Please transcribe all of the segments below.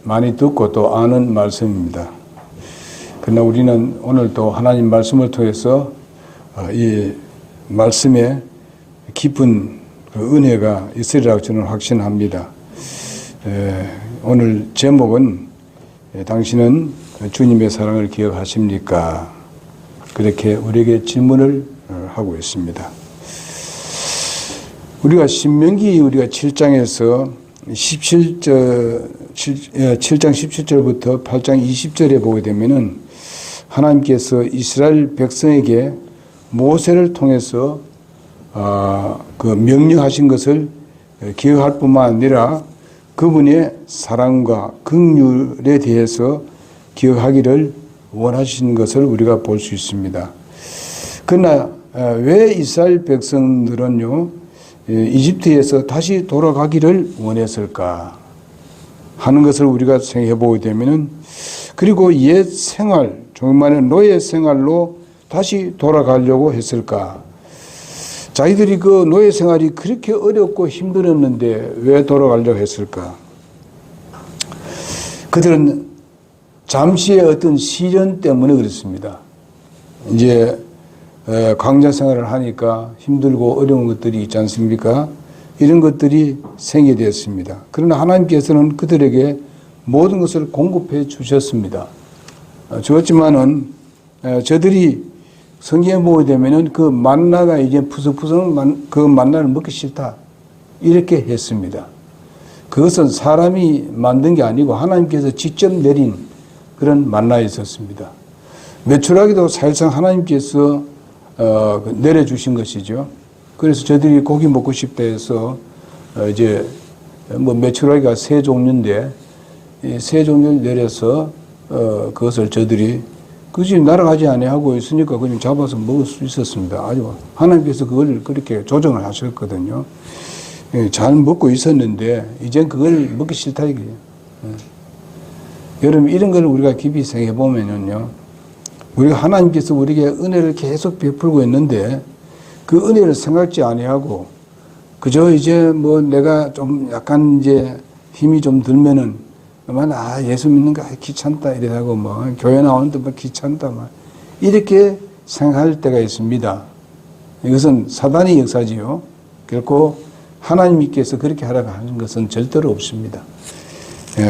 많이 듣고 또 아는 말씀입니다. 그러나 우리는 오늘 또 하나님 말씀을 통해서 이 말씀에 깊은 그 은혜가 있으리라고 저는 확신합니다. 오늘 제목은 당신은 주님의 사랑을 기억하십니까? 그렇게 우리에게 질문을 하고 있습니다. 우리가 신명기 우리가 7장에서 7장 17절부터 8장 20절에 보게 되면은 하나님께서 이스라엘 백성에게 모세를 통해서 그 명령하신 것을 기억할 뿐만 아니라 그분의 사랑과 긍휼에 대해서 기억하기를 원하신 것을 우리가 볼 수 있습니다. 그러나 왜 이스라엘 백성들은요 이집트에서 다시 돌아가기를 원했을까 하는 것을 우리가 생각해 보게 되면은, 그리고 옛 생활, 정말의 노예 생활로 다시 돌아가려고 했을까? 자기들이 그 노예 생활이 그렇게 어렵고 힘들었는데 왜 돌아가려고 했을까? 그들은 잠시의 어떤 시련 때문에 그렇습니다. 이제 광야 생활을 하니까 힘들고 어려운 것들이 있지 않습니까? 이런 것들이 생겨되었습니다. 그러나 하나님께서는 그들에게 모든 것을 공급해 주셨습니다. 주었지만은 저들이 성경에 보게 되면은 그 만나가 이제 푸석푸석 그 만나를 먹기 싫다 이렇게 했습니다. 그것은 사람이 만든 게 아니고 하나님께서 직접 내린 그런 만나였었습니다. 메추라기도 사실상 하나님께서 내려주신 것이죠. 그래서 저들이 고기 먹고 싶다 해서 이제 뭐 메추라기가 세 종류인데 이 세 종류를 내려서 그것을 저들이 그것이 날아가지 아니하고 있으니까 그냥 잡아서 먹을 수 있었습니다. 아주 하나님께서 그걸 그렇게 조정을 하셨거든요. 잘 먹고 있었는데 이젠 그걸 먹기 싫다 이거예요. 여러분 이런 걸 우리가 깊이 생각해 보면요. 우리가 하나님께서 우리에게 은혜를 계속 베풀고 있는데 그 은혜를 생각지 아니하고 그저 이제 뭐 내가 좀 약간 이제 힘이 좀 들면은 예수 믿는 거 귀찮다 이래하고 뭐 교회 나오는데 뭐 귀찮다 막 이렇게 생각할 때가 있습니다. 이것은 사단의 역사지요. 결코 하나님께서 그렇게 하라고 하는 것은 절대로 없습니다.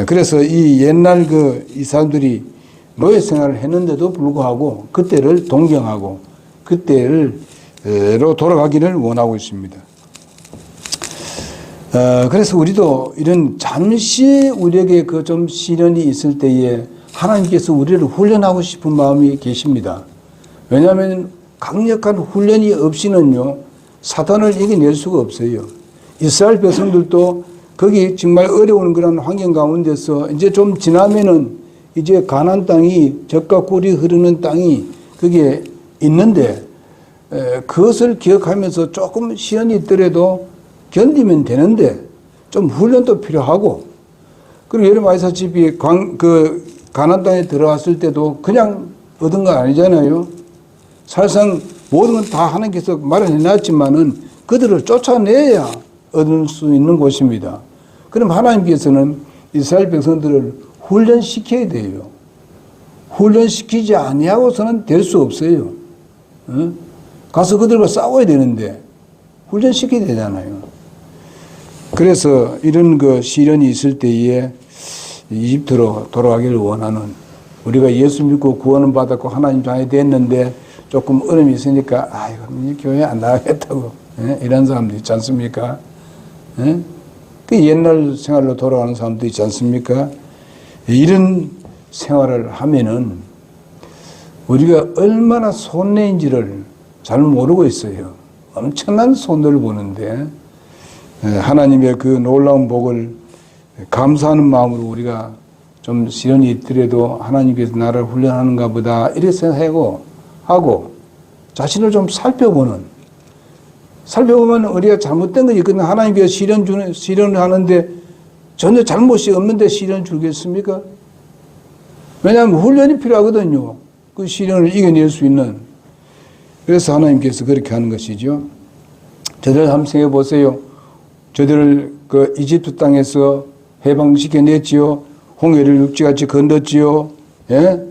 그래서 이 옛날 이 사람들이 노예 생활을 했는데도 불구하고 그때를 동경하고 그때로 돌아가기를 원하고 있습니다. 그래서 우리도 이런 잠시 우리에게 그 좀 시련이 있을 때에 하나님께서 우리를 훈련하고 싶은 마음이 계십니다. 왜냐하면 강력한 훈련이 없이는요 사단을 이겨낼 수가 없어요. 이스라엘 백성들도 거기 정말 어려운 그런 환경 가운데서 이제 좀 지나면은 이제 가나안 땅이 젖과 꿀이 흐르는 땅이 그게 있는데 그것을 기억하면서 조금 시련이 있더라도 견디면 되는데 좀 훈련도 필요하고, 그리고 여러분 아시다시피 가나안 땅에 들어왔을 때도 그냥 얻은 건 아니잖아요. 사실상 모든 건 다 하나님께서 마련해 놨지만은 그들을 쫓아내야 얻을 수 있는 곳입니다. 그럼 하나님께서는 이스라엘 백성들을 훈련시켜야 돼요. 훈련시키지 아니하고서는 될 수 없어요. 가서 그들과 싸워야 되는데 훈련시켜야 되잖아요. 그래서 이런 시련이 있을 때에 이집트로 돌아가기를 원하는, 우리가 예수 믿고 구원을 받았고 하나님 자녀 됐는데 조금 어려움이 있으니까 교회 안 나가겠다고 이런 사람도 있지 않습니까? 그 옛날 생활로 돌아가는 사람도 있지 않습니까? 이런 생활을 하면은 우리가 얼마나 손해인지를 잘 모르고 있어요. 엄청난 손해를 보는데 하나님의 그 놀라운 복을 감사하는 마음으로 우리가 좀 시련이 있더라도 하나님께서 나를 훈련하는가 보다 이렇게 생각하고 자신을 좀 살펴보면 우리가 잘못된 것이 있거든요. 하나님께서 시련을 하는데 전혀 잘못이 없는데 시련을 주겠습니까? 왜냐하면 훈련이 필요하거든요. 그 시련을 이겨낼 수 있는. 그래서 하나님께서 그렇게 하는 것이죠. 저들 한번 생각해 보세요. 저들을 그 이집트 땅에서 해방시켜냈지요. 홍해를 육지같이 건넜지요. 예?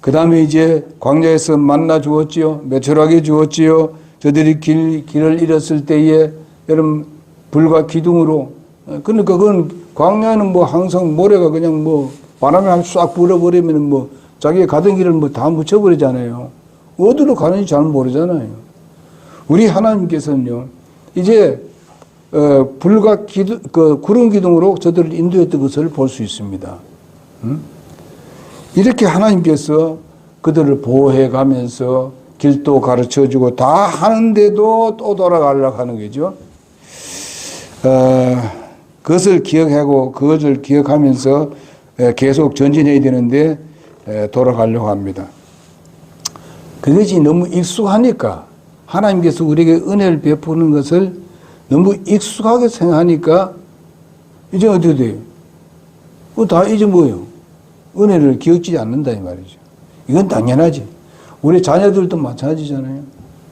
그 다음에 이제 광야에서 만나 주었지요. 매철하게 주었지요. 저들이 길을 잃었을 때에 여러분 불과 기둥으로. 그러니까 그건 광야는 뭐 항상 모래가 그냥 뭐 바람에 싹 불어버리면 뭐 자기가 가던 길을 뭐 다 묻혀버리잖아요. 어디로 가는지 잘 모르잖아요. 우리 하나님께서는요, 이제, 불과 기둥, 구름 기둥으로 저들을 인도했던 것을 볼 수 있습니다. 이렇게 하나님께서 그들을 보호해 가면서 길도 가르쳐 주고 다 하는데도 또 돌아가려고 하는 거죠. 그것을 기억하고 그것을 기억하면서 계속 전진해야 되는데 돌아가려고 합니다. 그것이 너무 익숙하니까 하나님께서 우리에게 은혜를 베푸는 것을 너무 익숙하게 생각하니까 이제 어떻게 돼요? 다 잊어먹어요. 은혜를 기억지 않는다 이 말이죠. 이건 당연하지. 우리 자녀들도 마찬가지잖아요.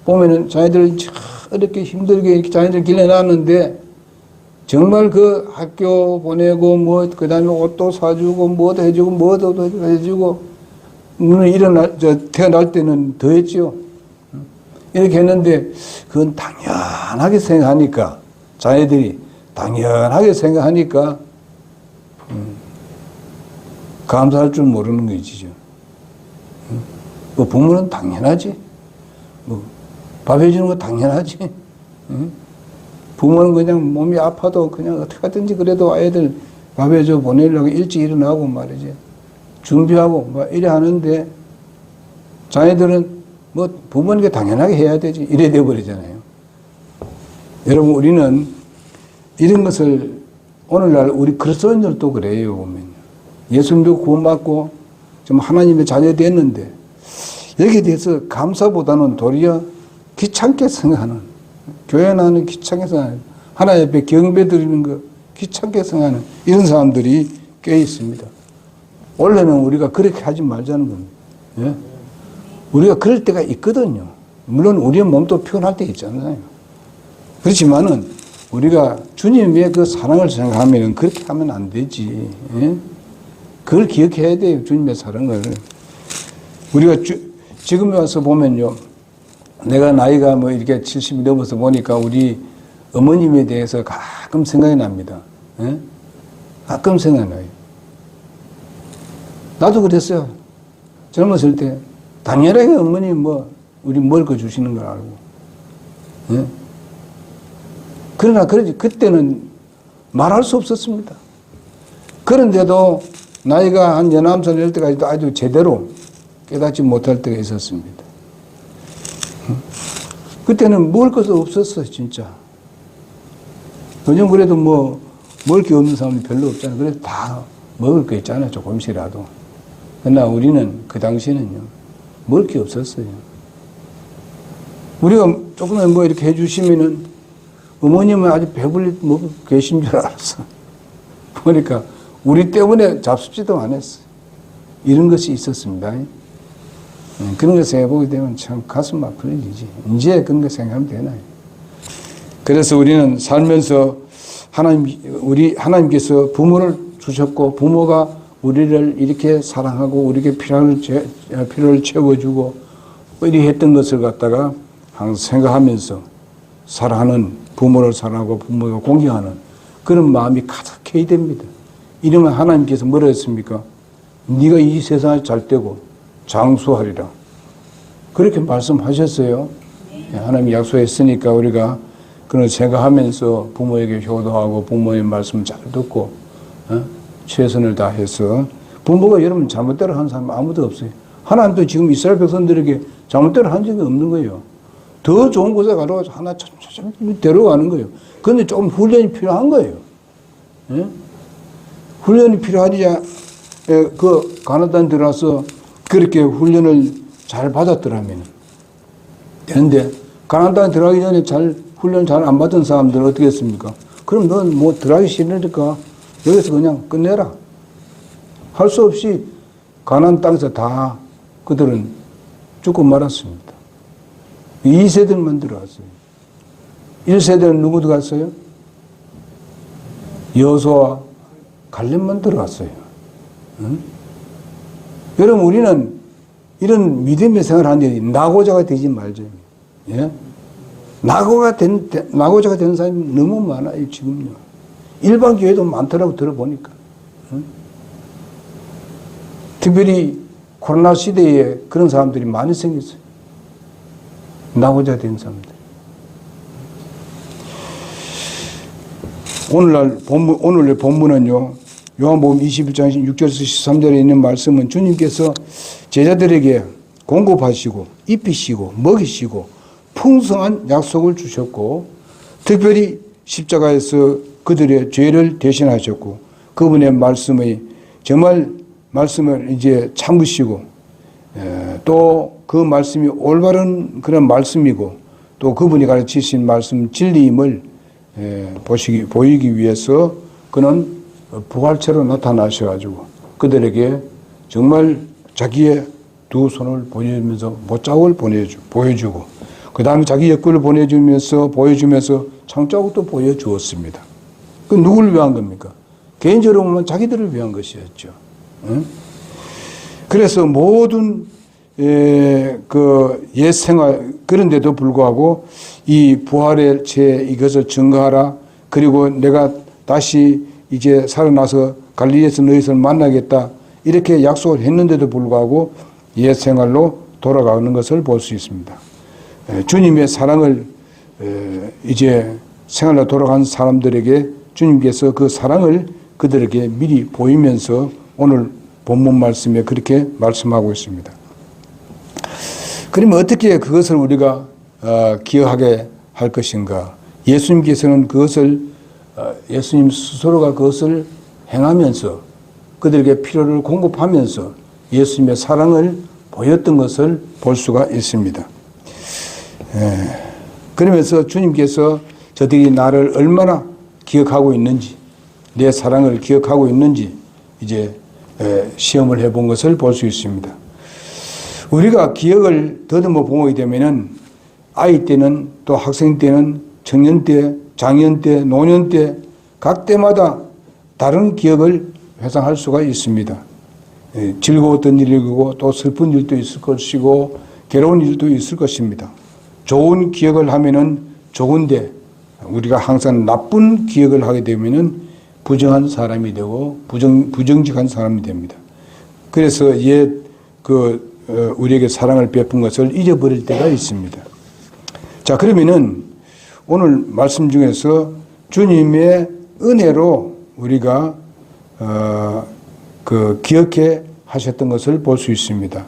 보면은 자녀들 이렇게 힘들게 이렇게 자녀들 길러놨는데 정말 그 학교 보내고 뭐 그다음에 옷도 사주고 뭐도 해주고 뭐도 해주고 물론 태어날 때는 더 했죠. 이렇게 했는데 그건 당연하게 생각하니까 자녀들이 당연하게 생각하니까 감사할 줄 모르는 거지죠. 뭐 부모는 당연하지. 뭐 밥 해주는 거 당연하지. 부모는 그냥 몸이 아파도 그냥 어떻게 하든지 그래도 아이들 밥 해줘 보내려고 일찍 일어나고 말이지. 준비하고 뭐 이래 하는데 자녀들은 뭐 부모님께 당연하게 해야 되지. 이래 돼버리잖아요. 여러분 우리는 이런 것을 오늘날 우리 그리스도인들도 그래요. 보면 예수님도 구원받고 좀 하나님의 자녀 됐는데 여기에 대해서 감사보다는 도리어 귀찮게 생각하는 교회 나는 귀찮게 생각하는 하나님 앞에 경배 드리는 거 귀찮게 생각하는 이런 사람들이 꽤 있습니다. 원래는 우리가 그렇게 하지 말자는 겁니다. 예? 우리가 그럴 때가 있거든요. 물론 우리의 몸도 피곤할 때 있잖아요. 그렇지만은 우리가 주님의 그 사랑을 생각하면 그렇게 하면 안 되지. 예? 그걸 기억해야 돼요. 주님의 사랑을. 우리가 지금 와서 보면요. 내가 나이가 뭐 이렇게 70이 넘어서 보니까 우리 어머님에 대해서 가끔 생각이 납니다. 예? 가끔 생각나요. 나도 그랬어요. 젊었을 때. 당연하게 어머님 뭐, 우리 먹을 거 주시는 걸 알고. 예? 그러나, 그때는 말할 수 없었습니다. 그런데도 나이가 한 19살 이럴 때까지도 아주 제대로 깨닫지 못할 때가 있었습니다. 그때는 먹을 것도 없었어요, 진짜. 요즘 그래도 뭐, 먹을 게 없는 사람이 별로 없잖아요. 그래도 다 먹을 거 있잖아요, 조금씩이라도. 그러나 우리는 그 당시에는요, 먹을 게 없었어요. 우리가 조금만 뭐 이렇게 해주시면은 어머님은 아주 배불리 먹고 계신 줄 알았어. 보니까 우리 때문에 잡숫지도 안 했어요. 이런 것이 있었습니다. 그런 거 생각해보게 되면 참 가슴 아플 일이지. 이제 그런 거 생각하면 되나요? 그래서 우리는 살면서 하나님께서 부모를 주셨고 부모가 우리를 이렇게 사랑하고 우리에게 필요를 채워주고 이렇게 했던 것을 갖다가 항상 생각하면서 사랑하는 부모를 사랑하고 부모가 공경하는 그런 마음이 가득해야 됩니다. 이러면 하나님께서 뭐라 했습니까? 네가 이 세상에 잘 되고 장수하리라. 그렇게 말씀하셨어요. 하나님이 약속했으니까 우리가 그런 생각하면서 부모에게 효도하고 부모의 말씀 잘 듣고 최선을 다해서 부모가 여러분 잘못대로 한 사람 아무도 없어요. 하나님도 지금 이스라엘 백성들에게 잘못대로 한 적이 없는 거예요. 더 좋은 곳에 가려고 하나 천천히 데려가는 거예요. 그런데 조금 훈련이 필요한 거예요. 예? 훈련이 필요하지, 그 가나다에 들어와서 그렇게 훈련을 잘 받았더라면 되는데, 가나다에 들어가기 전에 훈련 잘 안 받은 사람들은 어떻게 했습니까? 그럼 넌 뭐 들어가기 싫으니까 여기서 그냥 끝내라. 할 수 없이 가나안 땅에서 다 그들은 죽고 말았습니다. 2세들만 들어왔어요. 1세대는 누구 들어갔어요? 여호수아, 갈렙만 들어갔어요. 응? 여러분, 우리는 이런 믿음의 생활을 하는데 낙오자가 되지 말죠. 예? 낙오자가 되는 사람이 너무 많아요, 지금요. 일반 교회도 많더라고, 들어보니까. 응? 특별히 코로나 시대에 그런 사람들이 많이 생겼어요. 낙오자 된 사람들. 오늘의 본문은요, 요한복음 21장 6절에서 13절에 있는 말씀은 주님께서 제자들에게 공급하시고, 입히시고, 먹이시고, 풍성한 약속을 주셨고, 특별히 십자가에서 그들의 죄를 대신하셨고, 그분의 말씀의 정말 말씀을 이제 참으시고, 또 그 말씀이 올바른 그런 말씀이고, 또 그분이 가르치신 말씀 진리임을 보이기 위해서 그는 부활체로 나타나셔가지고 그들에게 정말 자기의 두 손을 보여주면서 못자국을 보여주고, 그 다음에 자기 옆구리를 보여주면서 창자국도 보여주었습니다. 그 누구를 위한 겁니까? 개인적으로 보면 자기들을 위한 것이었죠. 응? 그래서 모든 그 옛생활, 그런데도 불구하고 이 부활의 체 이것을 증거하라. 그리고 내가 다시 이제 살아나서 갈릴리에서 너희를 만나겠다. 이렇게 약속을 했는데도 불구하고 옛생활로 돌아가는 것을 볼 수 있습니다. 주님의 사랑을 이제 생활로 돌아간 사람들에게 주님께서 그 사랑을 그들에게 미리 보이면서 오늘 본문 말씀에 그렇게 말씀하고 있습니다. 그러면 어떻게 그것을 우리가 기억하게 할 것인가? 예수님께서는 그것을 예수님 스스로가 그것을 행하면서 그들에게 필요를 공급하면서 예수님의 사랑을 보였던 것을 볼 수가 있습니다. 그러면서 주님께서 저들이 나를 얼마나 기억하고 있는지, 내 사랑을 기억하고 있는지 이제 시험을 해본 것을 볼 수 있습니다. 우리가 기억을 더듬어 보게 되면은 아이 때는, 또 학생 때는, 청년 때, 장년 때, 노년 때, 각 때마다 다른 기억을 회상할 수가 있습니다. 즐거웠던 일이고 또 슬픈 일도 있을 것이고 괴로운 일도 있을 것입니다. 좋은 기억을 하면은 좋은데, 우리가 항상 나쁜 기억을 하게 되면은 부정한 사람이 되고 부정직한 사람이 됩니다. 그래서 우리에게 사랑을 베푼 것을 잊어버릴 때가 있습니다. 자, 그러면은 오늘 말씀 중에서 주님의 은혜로 우리가 기억해 하셨던 것을 볼 수 있습니다.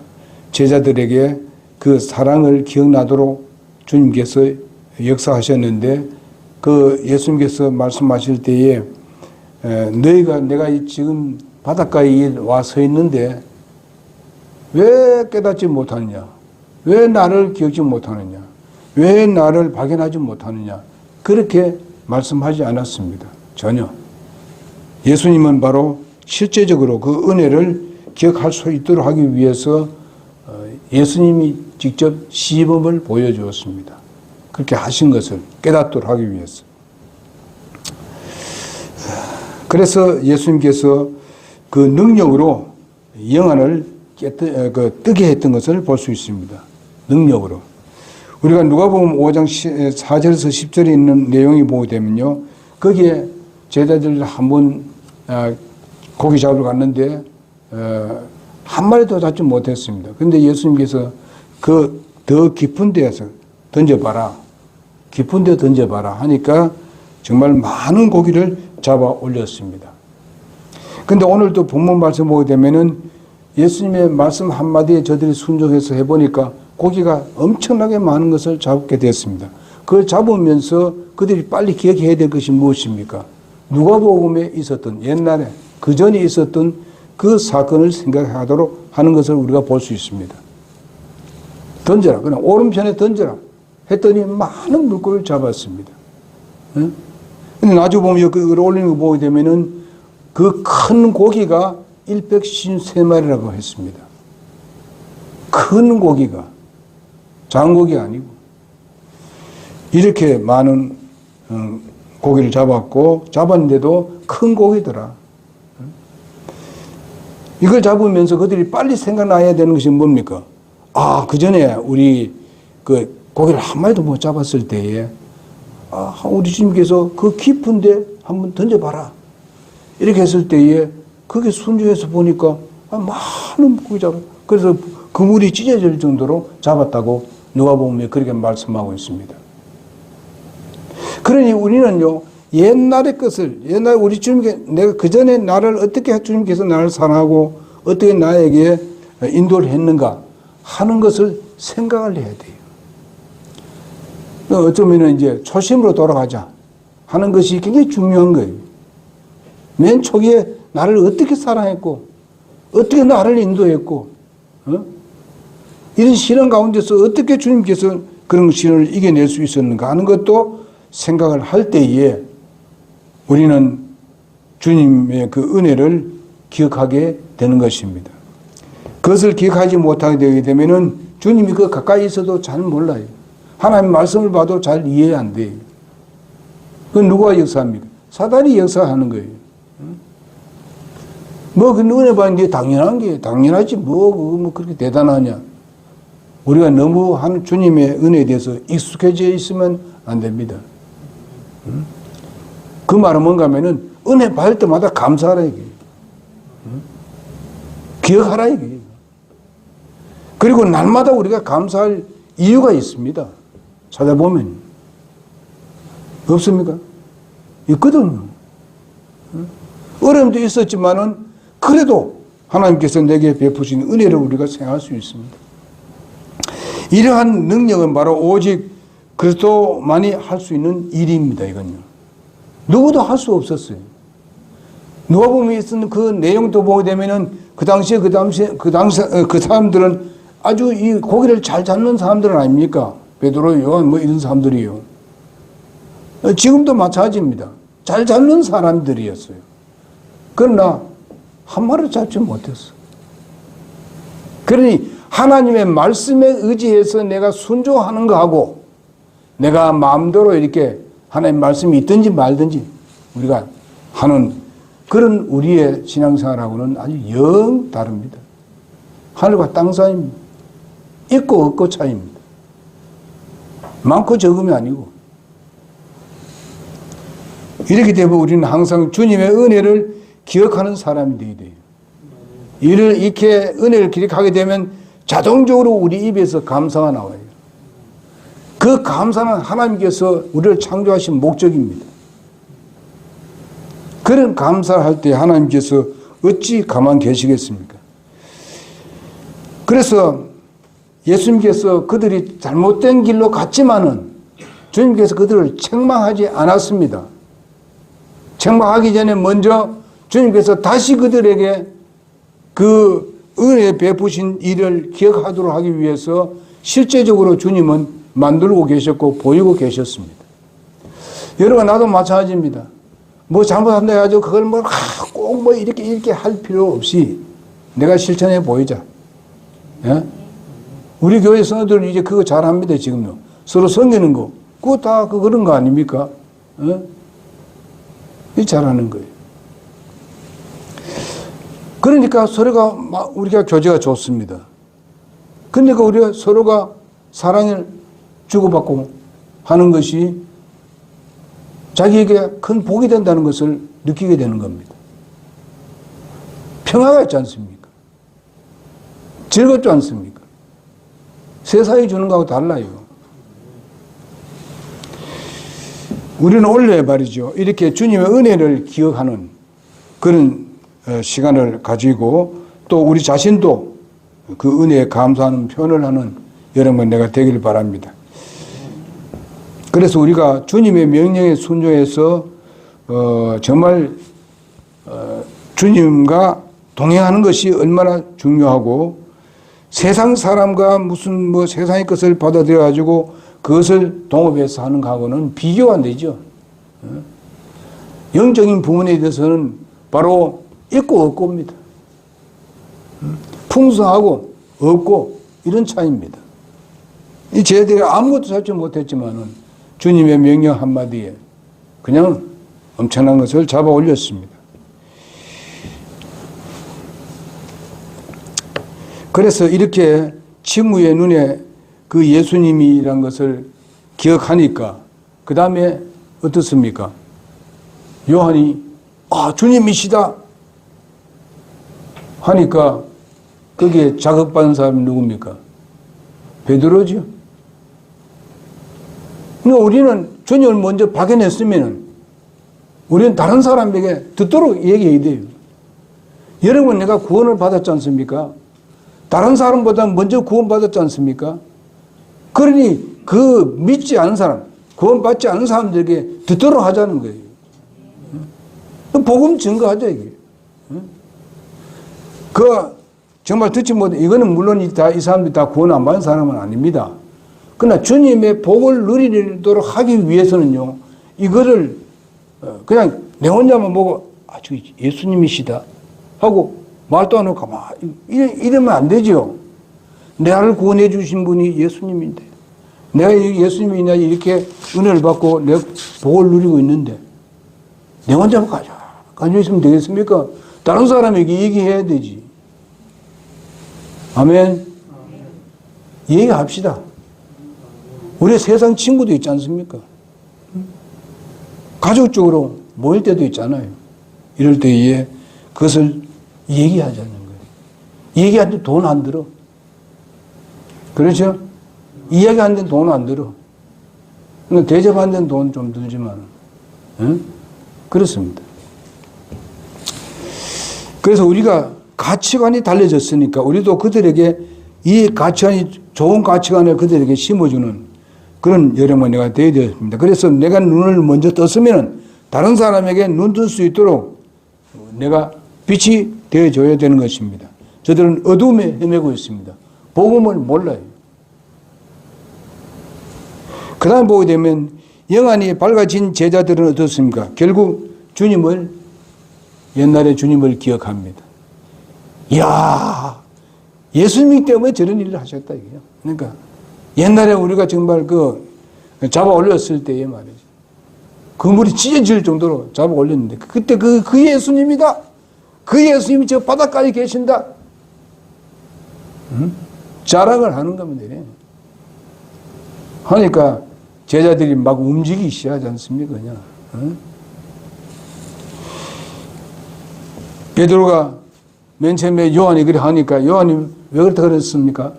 제자들에게 그 사랑을 기억나도록 주님께서 역사하셨는데, 그 예수님께서 말씀하실 때에 내가 지금 바닷가에 와 서 있는데 왜 깨닫지 못하느냐? 왜 나를 기억지 못하느냐? 왜 나를 발견하지 못하느냐? 그렇게 말씀하지 않았습니다. 전혀. 예수님은 바로 실제적으로 그 은혜를 기억할 수 있도록 하기 위해서 예수님이 직접 시범을 보여주었습니다. 그렇게 하신 것을 깨닫도록 하기 위해서. 그래서 예수님께서 그 능력으로 영안을 뜨게 했던 것을 볼 수 있습니다. 능력으로. 우리가 누가복음 5장 4절에서 10절에 있는 내용이 보게 되면요, 거기에 제자들 한번 고기 잡으러 갔는데 한 마리도 잡지 못했습니다. 그런데 예수님께서 그 더 깊은 데에서 던져봐라, 깊은 데 던져봐라 하니까 정말 많은 고기를 잡아 올렸습니다. 그런데 오늘도 본문 말씀 보게 되면은 예수님의 말씀 한마디에 저들이 순종해서 해보니까 고기가 엄청나게 많은 것을 잡게 됐습니다. 그걸 잡으면서 그들이 빨리 기억해야 될 것이 무엇입니까? 누가복음에 있었던, 옛날에 그 전에 있었던 그 사건을 생각하도록 하는 것을 우리가 볼 수 있습니다. 던져라. 그냥 오른편에 던져라 했더니 많은 물고기를 잡았습니다. 근데 나중에 보면 그걸 올리는 거 보게 되면은 그 큰 고기가 153마리라고 했습니다. 큰 고기가, 작은 고기가 아니고. 이렇게 많은 고기를 잡았는데도 큰 고기더라. 이걸 잡으면서 그들이 빨리 생각나야 되는 것이 뭡니까? 아, 그 전에 우리 그 고기를 한 마리도 못 잡았을 때에 우리 주님께서 그 깊은데 한번 던져봐라. 이렇게 했을 때에 그게 순종해서 보니까 많은 고기 잡았. 그래서 그물이 찢어질 정도로 잡았다고 누가복음에 그렇게 말씀하고 있습니다. 그러니 우리는요, 옛날의 것을, 옛날 우리 주님께 내가 그 전에 나를 어떻게 주님께서 나를 사랑하고 어떻게 나에게 인도를 했는가 하는 것을 생각을 해야 돼요. 어쩌면 이제 초심으로 돌아가자 하는 것이 굉장히 중요한 거예요. 맨 초기에 나를 어떻게 사랑했고, 어떻게 나를 인도했고, 이런 시련 가운데서 어떻게 주님께서 그런 시련을 이겨낼 수 있었는가 하는 것도 생각을 할 때에 우리는 주님의 그 은혜를 기억하게 되는 것입니다. 그것을 기억하지 못하게 되게 되면은 주님이 그 가까이 있어도 잘 몰라요. 하나님 말씀을 봐도 잘 이해 안 돼요. 그건 누가 역사합니까? 사단이 역사하는 거예요. 그 은혜 받는 게 당연하지. 뭐 그렇게 대단하냐. 우리가 너무 주님의 은혜에 대해서 익숙해져 있으면 안 됩니다. 그 말은 뭔가 하면은 은혜 받을 때마다 감사하라 이게. 기억하라 이게. 그리고 날마다 우리가 감사할 이유가 있습니다. 찾아보면. 없습니까? 있거든요. 어려움도 있었지만은 그래도 하나님께서 내게 베푸신 은혜를 우리가 생각할 수 있습니다. 이러한 능력은 바로 오직 그리스도만이 할 수 있는 일입니다. 이건요. 누구도 할 수 없었어요. 누가복음에 있는 그 내용도 보게 되면은 그 당시에 그 사람들은 아주 이 고기를 잘 잡는 사람들은 아닙니까? 베드로, 요한 이런 사람들이요. 지금도 마찬가지입니다. 잘 잡는 사람들이었어요. 그러나 한 마리 잡지 못했어. 그러니 하나님의 말씀에 의지해서 내가 순종하는 거하고 내가 마음대로 이렇게 하나님 말씀이 있든지 말든지 우리가 하는 그런 우리의 신앙생활하고는 아주 영 다릅니다. 하늘과 땅 사이입니다. 있고 없고 차이입니다. 많고 적음이 아니고. 이렇게 되면 우리는 항상 주님의 은혜를 기억하는 사람이 되어야 돼요. 이렇게 은혜를 기억하게 되면 자동적으로 우리 입에서 감사가 나와요. 그 감사는 하나님께서 우리를 창조하신 목적입니다. 그런 감사를 할 때 하나님께서 어찌 가만 계시겠습니까? 그래서 예수님께서 그들이 잘못된 길로 갔지만은 주님께서 그들을 책망하지 않았습니다. 책망하기 전에 먼저 주님께서 다시 그들에게 그 은혜 베푸신 일을 기억하도록 하기 위해서 실제적으로 주님은 만들고 계셨고 보이고 계셨습니다. 여러분, 나도 마찬가지입니다. 뭐 잘못한다 해가지고 그걸 꼭 이렇게 할 필요 없이 내가 실천해 보이자. 예? 우리 교회 성도들은 이제 그거 잘합니다, 지금요. 서로 섬기는 거. 그거 다 그런 거 아닙니까? 예? 이 잘하는 거예요. 그러니까 서로가, 우리가 교제가 좋습니다. 그러니까 우리가 서로가 사랑을 주고받고 하는 것이 자기에게 큰 복이 된다는 것을 느끼게 되는 겁니다. 평화가 있지 않습니까? 즐겁지 않습니까? 세상이 주는 거하고 달라요. 우리는 원래 말이죠. 이렇게 주님의 은혜를 기억하는 그런 시간을 가지고 또 우리 자신도 그 은혜에 감사하는 표현을 하는 여러분 내가 되길 바랍니다. 그래서 우리가 주님의 명령에 순종해서 정말 주님과 동행하는 것이 얼마나 중요하고 세상 사람과 무슨 세상의 것을 받아들여 가지고 그것을 동업해서 하는 거하고는 비교가 안 되죠. 영적인 부분에 대해서는 바로 있고 없고입니다. 풍성하고 없고 이런 차이입니다. 이 저희들이 아무것도 잡지 못했지만은 주님의 명령 한마디에 그냥 엄청난 것을 잡아 올렸습니다. 그래서 이렇게 친구의 눈에 그 예수님이란 것을 기억하니까 그 다음에 어떻습니까? 요한이 주님이시다 하니까 거기에 자극받은 사람이 누굽니까? 베드로죠. 그러니까 우리는 주님을 먼저 발견했으면 우리는 다른 사람에게 듣도록 얘기해야 돼요. 여러분, 내가 구원을 받았지 않습니까? 다른 사람보다 먼저 구원받았지 않습니까? 그러니 그 믿지 않은 사람, 구원받지 않은 사람들에게 듣도록 하자는 거예요. 복음 증거하자, 이게. 정말 듣지 못해. 이거는 물론 이 사람들이 다 구원 안 받은 사람은 아닙니다. 그러나 주님의 복을 누리도록 하기 위해서는요, 이거를 그냥 내 혼자만 보고, 저 예수님이시다 하고 말도 안 하고 가만히 이러면 안 되죠. 나를 구원해 주신 분이 예수님인데, 내가 예수님이냐 이렇게 은혜를 받고 내가 복을 누리고 있는데, 내 혼자만 가지고 있으면 되겠습니까? 다른 사람에게 얘기해야 되지. 아멘. 얘기합시다. 우리 세상 친구도 있지 않습니까? 가족적으로 모일 때도 있잖아요. 이럴 때에 그것을 얘기하자는 거예요. 얘기하는데 돈 안 들어. 그렇죠? 이야기하는데 돈 안 들어. 대접하는 데는 돈 좀 들지만. 응? 그렇습니다. 그래서 우리가 가치관이 달라졌으니까 우리도 그들에게 이 가치관이 좋은 가치관을 그들에게 심어주는 그런 여러분이 되어야 되었습니다. 그래서 내가 눈을 먼저 떴으면 다른 사람에게 눈 뜰 수 있도록 내가 빛이 되어줘야 되는 것입니다. 저들은 어두움에 헤매고 있습니다. 복음을 몰라요. 그 다음 보게 되면 영안이 밝아진 제자들은 어떻습니까? 결국 옛날에 주님을 기억합니다. 이야, 예수님 때문에 저런 일을 하셨다, 이게요. 그러니까 옛날에 우리가 정말 잡아 올렸을 때에 말이죠. 그물이 찢어질 정도로 잡아 올렸는데, 그때 그 예수님이다! 그 예수님이 저 바닷가에 계신다! 자랑을 하는 겁니다. 하니까 제자들이 막 움직이기 시작하지 않습니까? 그냥. 베드로가 맨 처음에 요한이 그래 하니까 요한이 왜 그렇다 그랬습니까?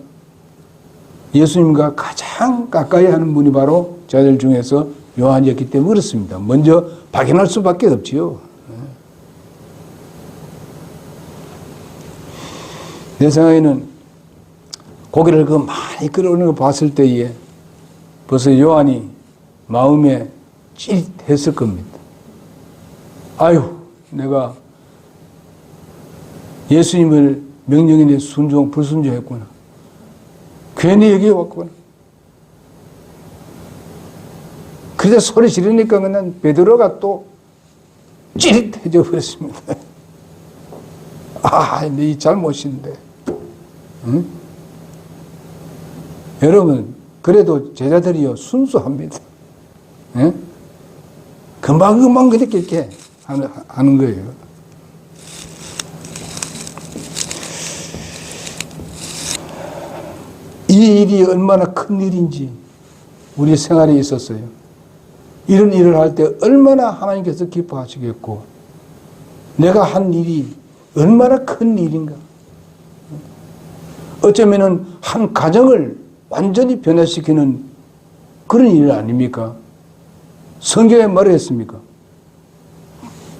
예수님과 가장 가까이 하는 분이 바로 자들 중에서 요한이었기 때문에 그렇습니다. 먼저 발견할 수밖에 없지요. 내 생각에는 고개를 많이 끌어오는 거 봤을 때에 벌써 요한이 마음에 찌릿했을 겁니다. 아유, 내가 예수님을 명령에 불순종했구나. 괜히 여기 왔구나. 그래서 소리 지르니까 그냥 베드로가 또 찌릿해져 버렸습니다. 네 잘못인데. 응? 여러분, 그래도 제자들이요, 순수합니다. 응? 금방금방 그렇게 이렇게 하는 거예요. 이 일이 얼마나 큰 일인지 우리 생활에 있었어요. 이런 일을 할 때 얼마나 하나님께서 기뻐하시겠고 내가 한 일이 얼마나 큰 일인가. 어쩌면은 한 가정을 완전히 변화시키는 그런 일 아닙니까? 성경에 말했습니까?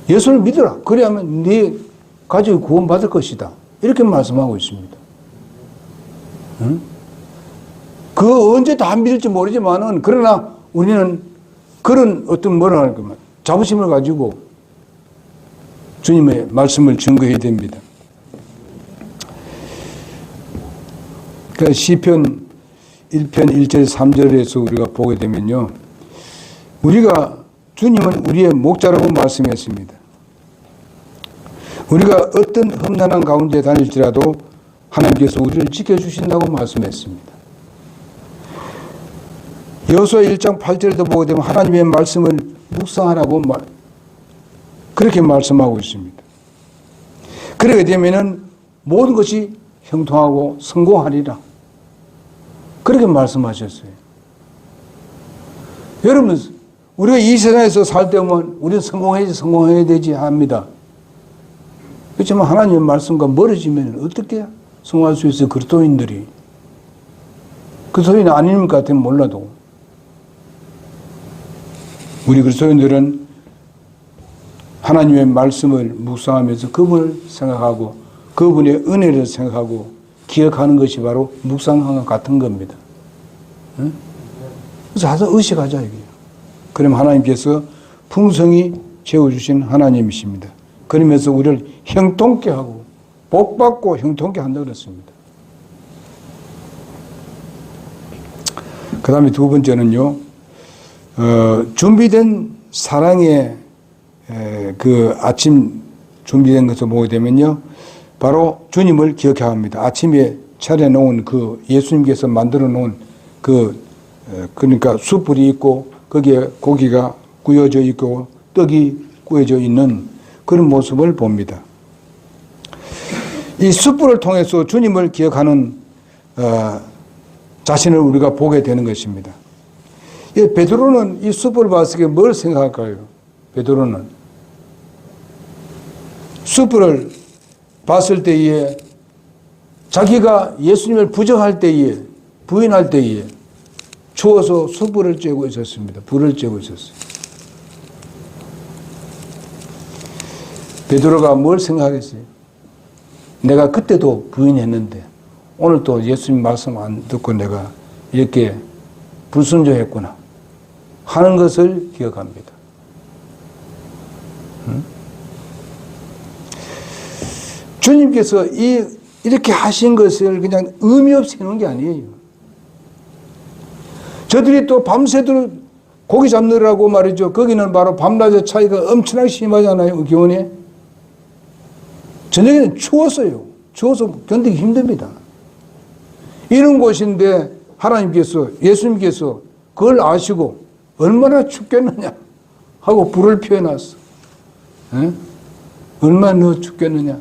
예수를 믿어라. 그래야만 네 가족이 구원받을 것이다. 이렇게 말씀하고 있습니다. 응? 그 언제 다 믿을지 모르지만은 그러나 우리는 그런 어떤 뭐라 할까 자부심을 가지고 주님의 말씀을 증거해야 됩니다. 그러니까 시편 1편 1절 3절에서 우리가 보게 되면요. 우리가 주님은 우리의 목자라고 말씀했습니다. 우리가 어떤 험난한 가운데 다닐지라도 하나님께서 우리를 지켜주신다고 말씀했습니다. 여호수아 1장 8절에도 보게 되면 하나님의 말씀을 묵상하라고 그렇게 말씀하고 있습니다. 그러게 되면은 모든 것이 형통하고 성공하리라. 그렇게 말씀하셨어요. 여러분, 우리가 이 세상에서 살 때면 우리는 성공해야 되지 합니다. 그렇지만 하나님의 말씀과 멀어지면 어떻게 성공할 수 있어요? 그리스도인들이. 그리스도인 아닌 것 같으면 몰라도. 우리 그리스도인들은 하나님의 말씀을 묵상하면서 그분을 생각하고 그분의 은혜를 생각하고 기억하는 것이 바로 묵상함과 같은 겁니다. 응? 그래서 하자 의식하자 이게. 그럼 하나님께서 풍성히 채워주신 하나님이십니다. 그러면서 우리를 형통케 하고 복받고 형통케 한다 그랬습니다. 그 다음에 두 번째는요, 준비된 사랑의 그 아침 준비된 것을 보게 되면요, 바로 주님을 기억해야 합니다. 아침에 차려놓은 그 예수님께서 만들어 놓은 그러니까 숯불이 있고 거기에 고기가 구워져 있고 떡이 구워져 있는 그런 모습을 봅니다. 이 숯불을 통해서 주님을 기억하는 자신을 우리가 보게 되는 것입니다. 베드로는 이 숯불을 봤을 때 뭘 생각할까요? 베드로는 숯불을 봤을 때에 자기가 예수님을 부정할 때에 부인할 때에 추워서 숯불을 쬐고 있었습니다. 불을 쬐고 있었어요. 베드로가 뭘 생각했어요? 내가 그때도 부인했는데 오늘 또 예수님 말씀 안 듣고 내가 이렇게 불순종했구나 하는 것을 기억합니다. 주님께서 이렇게 하신 것을 그냥 의미 없이 해놓은 게 아니에요. 저들이 또 밤새도록 고기 잡느라고 말이죠. 거기는 바로 밤낮의 차이가 엄청나게 심하잖아요. 기온에. 저녁에는 추웠어요. 추워서 견디기 힘듭니다. 이런 곳인데 하나님께서, 예수님께서 그걸 아시고 얼마나 춥겠느냐 하고 불을 피워놨어. 에? 얼마나 너 춥겠느냐.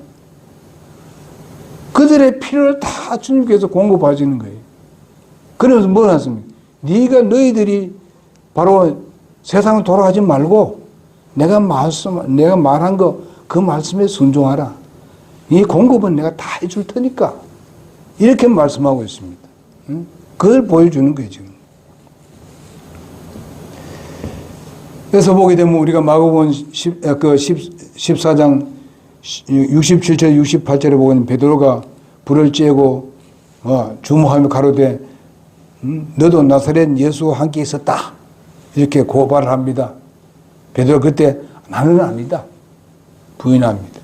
그들의 필요를 다 주님께서 공급하시는 거예요. 그러면서 뭘 하십니까? 너희들이 바로 세상을 돌아가지 말고 내가 말한 거 그 말씀에 순종하라. 이 공급은 내가 다 해줄 테니까. 이렇게 말씀하고 있습니다. 그걸 보여주는 거예요, 지금. 그래서 보게 되면 우리가 마가복음 14장 67절 68절에 보면 베드로가 불을 쬐고 주목하며 가로되 너도 나사렛 예수와 함께 있었다 이렇게 고발을 합니다. 베드로 그때 나는 아니다 부인합니다.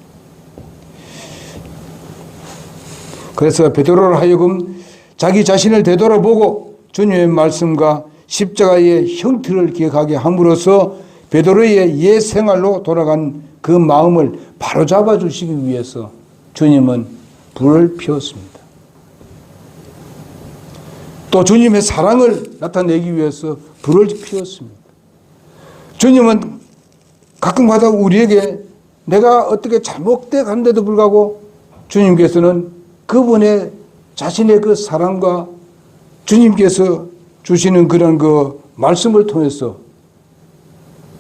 그래서 베드로를 하여금 자기 자신을 되돌아보고 주님의 말씀과 십자가의 형태를 기억하게 함으로써 베드로의 옛 생활로 돌아간 그 마음을 바로잡아 주시기 위해서 주님은 불을 피웠습니다. 또 주님의 사랑을 나타내기 위해서 불을 피웠습니다. 주님은 가끔가다 우리에게 내가 어떻게 잘못돼 가는데도 불구하고 주님께서는 그분의 자신의 그 사랑과 주님께서 주시는 그런 그 말씀을 통해서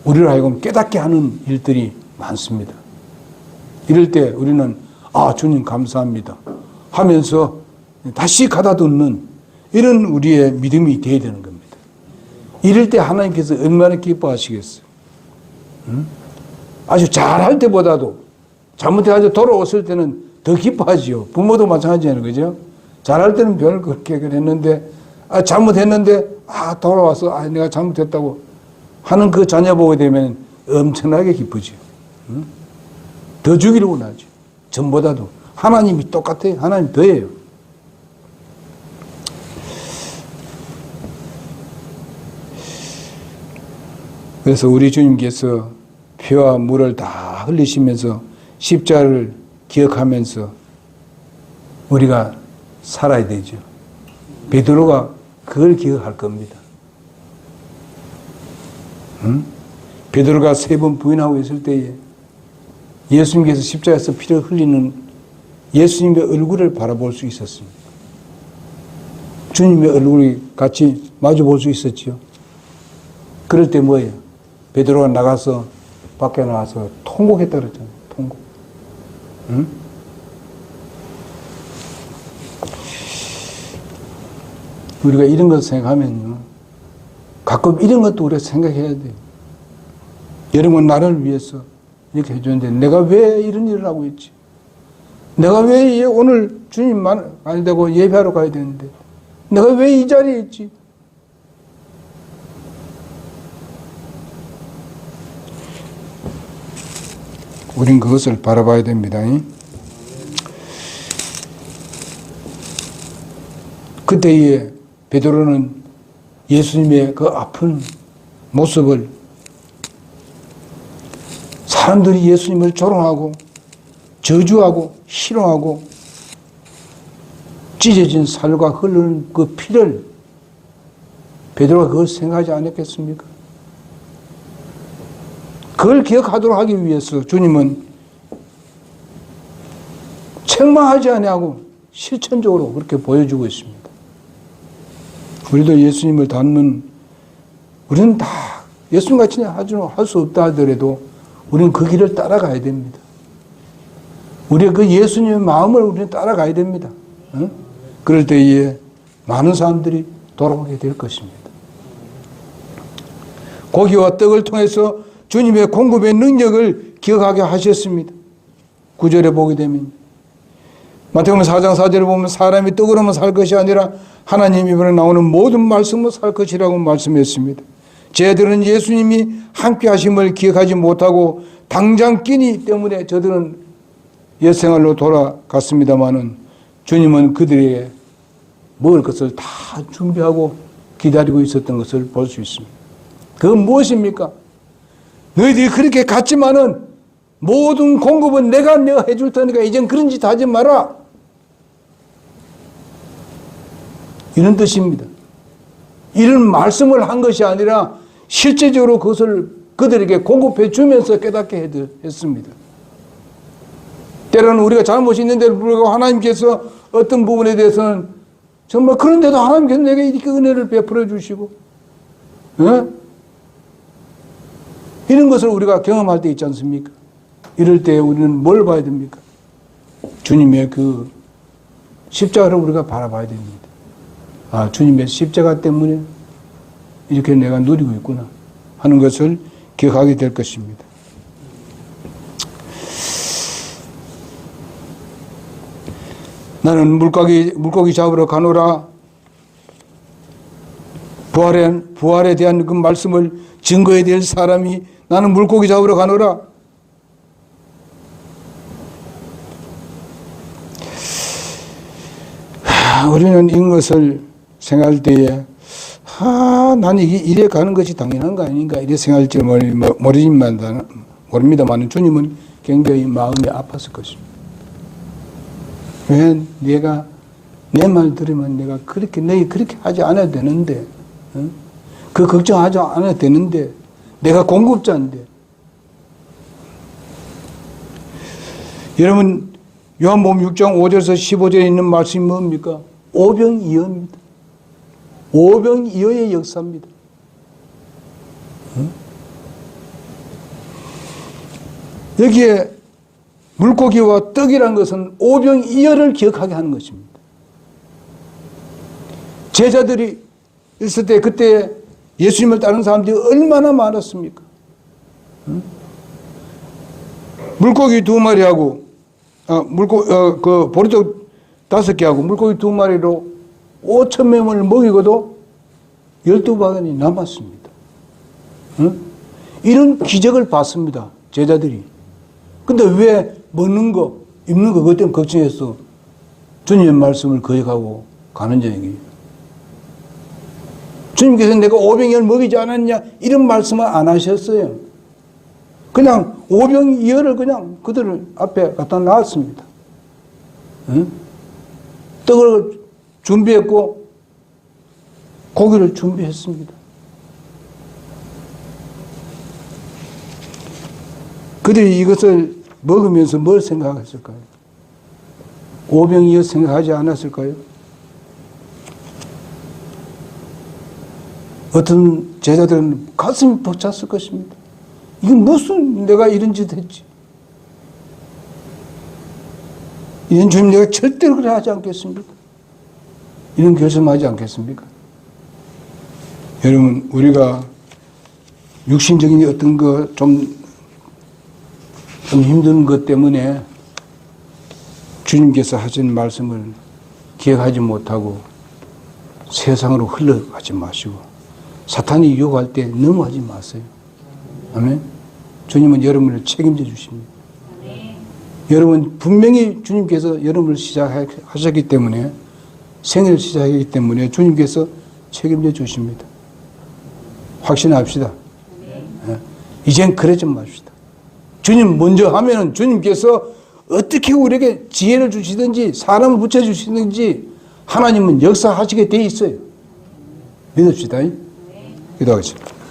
우리를 하여금 깨닫게 하는 일들이 많습니다. 이럴 때 우리는 주님 감사합니다 하면서 다시 가다듬는 이런 우리의 믿음이 되어야 되는 겁니다. 이럴 때 하나님께서 얼마나 기뻐하시겠어요. 아주 잘할 때보다도 잘못해가지고 돌아왔을 때는 더 기뻐하지요. 부모도 마찬가지잖아요. 그죠? 잘할 때는 별로 그렇게 했는데 잘못했는데 돌아와서 내가 잘못했다고 하는 그 자녀 보게 되면 엄청나게 기쁘죠. 더 주기를 원하죠. 전보다도. 하나님이 똑같아요. 하나님 더해요. 그래서 우리 주님께서 피와 물을 다 흘리시면서 십자가를 기억하면서 우리가 살아야 되죠. 베드로가 그걸 기억할 겁니다. 베드로가 3번 부인하고 있을 때에 예수님께서 십자가에서 피를 흘리는 예수님의 얼굴을 바라볼 수 있었습니다. 주님의 얼굴이 같이 마주 볼 수 있었지요. 그럴 때 뭐예요? 베드로가 나가서 밖에 나가서 통곡했다 그랬잖아요. 통곡. 응? 우리가 이런 것 생각하면요. 가끔 이런 것도 우리가 생각해야 돼요. 여러분 나를 위해서 이렇게 해줬는데 내가 왜 이런 일을 하고 있지? 내가 왜 오늘 주님만 아니다고 예배하러 가야 되는데 내가 왜 이 자리에 있지? 우린 그것을 바라봐야 됩니다. 그때에 베드로는 예수님의 그 아픈 모습을 사람들이 예수님을 조롱하고 저주하고 싫어하고 찢어진 살과 흐르는 그 피를 베드로가 그걸 생각하지 않았겠습니까? 그걸 기억하도록 하기 위해서 주님은 책망하지 아니하고 실천적으로 그렇게 보여주고 있습니다. 우리도 예수님을 닮는, 우리는 다 예수님같이 할 수 없다 하더라도 우리는 그 길을 따라가야 됩니다. 우리의 그 예수님의 마음을 우리는 따라가야 됩니다. 응? 그럴 때에 많은 사람들이 돌아오게 될 것입니다. 고기와 떡을 통해서 주님의 공급의 능력을 기억하게 하셨습니다. 9절에 보게 되면 마태복음 4장 4절에 보면 사람이 떡으로만 살 것이 아니라 하나님 입으로 나오는 모든 말씀으로 살 것이라고 말씀했습니다. 저들은 예수님이 함께 하심을 기억하지 못하고 당장 끼니 때문에 저들은 옛생활로 돌아갔습니다마는 주님은 그들에게 먹을 것을 다 준비하고 기다리고 있었던 것을 볼 수 있습니다. 그건 무엇입니까? 너희들이 그렇게 갔지만은 모든 공급은 내가 해줄 테니까 이젠 그런 짓 하지 마라. 이런 뜻입니다. 이런 말씀을 한 것이 아니라 실제적으로 그것을 그들에게 공급해 주면서 깨닫게 했습니다. 때로는 우리가 잘못이 있는데도 불구하고 하나님께서 어떤 부분에 대해서는 정말 그런데도 하나님께서 내게 이렇게 은혜를 베풀어 주시고 이런 것을 우리가 경험할 때 있지 않습니까? 이럴 때 우리는 뭘 봐야 됩니까? 주님의 그 십자가를 우리가 바라봐야 됩니다. 아, 주님의 십자가 때문에 이렇게 내가 누리고 있구나 하는 것을 기억하게 될 것입니다. 나는 물고기 잡으러 가노라. 부활에 대한 그 말씀을 증거해야 될 사람이 나는 물고기 잡으러 가노라. 우리는 이것을 생각할 때에 나는 이게 이래 가는 것이 당연한 거 아닌가 이래 생각할지 모릅니다만 주님은 굉장히 마음이 아팠을 것입니다. 왜 내가 내 말 들으면 내가 너희 그렇게 하지 않아도 되는데 그 걱정하지 않아도 되는데 내가 공급자인데. 여러분 요한복음 6장 5절에서 15절에 있는 말씀이 뭡니까? 오병이어입니다. 오병이어의 역사입니다. 여기에 물고기와 떡이라는 것은 오병이어를 기억하게 하는 것입니다. 제자들이 있을 때 그때 예수님을 따르는 사람들이 얼마나 많았습니까? 물고기 2마리하고 보리떡 5개하고 물고기 2마리로 5,000명을 먹이고도 12바구니 남았습니다. 이런 기적을 봤습니다. 제자들이. 근데 왜 먹는 거, 입는 거 그것 때문에 걱정해서 주님의 말씀을 거역하고 가는 얘기예요. 주님께서 내가 오병이어를 먹이지 않았냐 이런 말씀을 안 하셨어요. 그냥 오병이어를 그냥 그들 앞에 갖다 놨습니다. 떡을 준비했고 고기를 준비했습니다. 그들이 이것을 먹으면서 뭘 생각했을까요? 오병이어 생각하지 않았을까요? 어떤 제자들은 가슴이 벅찼을 것입니다. 이게 무슨 내가 이런 짓 했지? 이런 주님 내가 절대로 그래 하지 않겠습니까? 이런 결심하지 않겠습니까? 여러분, 우리가 육신적인 어떤 좀 힘든 것 때문에 주님께서 하신 말씀을 기억하지 못하고 세상으로 흘러가지 마시고 사탄이 유혹할 때 넘어가지 마세요. 아멘. 주님은 여러분을 책임져 주십니다. 여러분 분명히 주님께서 여러분을 시작하셨기 때문에 생애를 시작하기 때문에 주님께서 책임져 주십니다. 확신합시다. 이젠 그러지 맙시다. 주님 먼저 하면은 주님께서 어떻게 우리에게 지혜를 주시든지 사람을 붙여주시든지 하나님은 역사하시게 돼 있어요. 믿읍시다. 기도하겠습니다.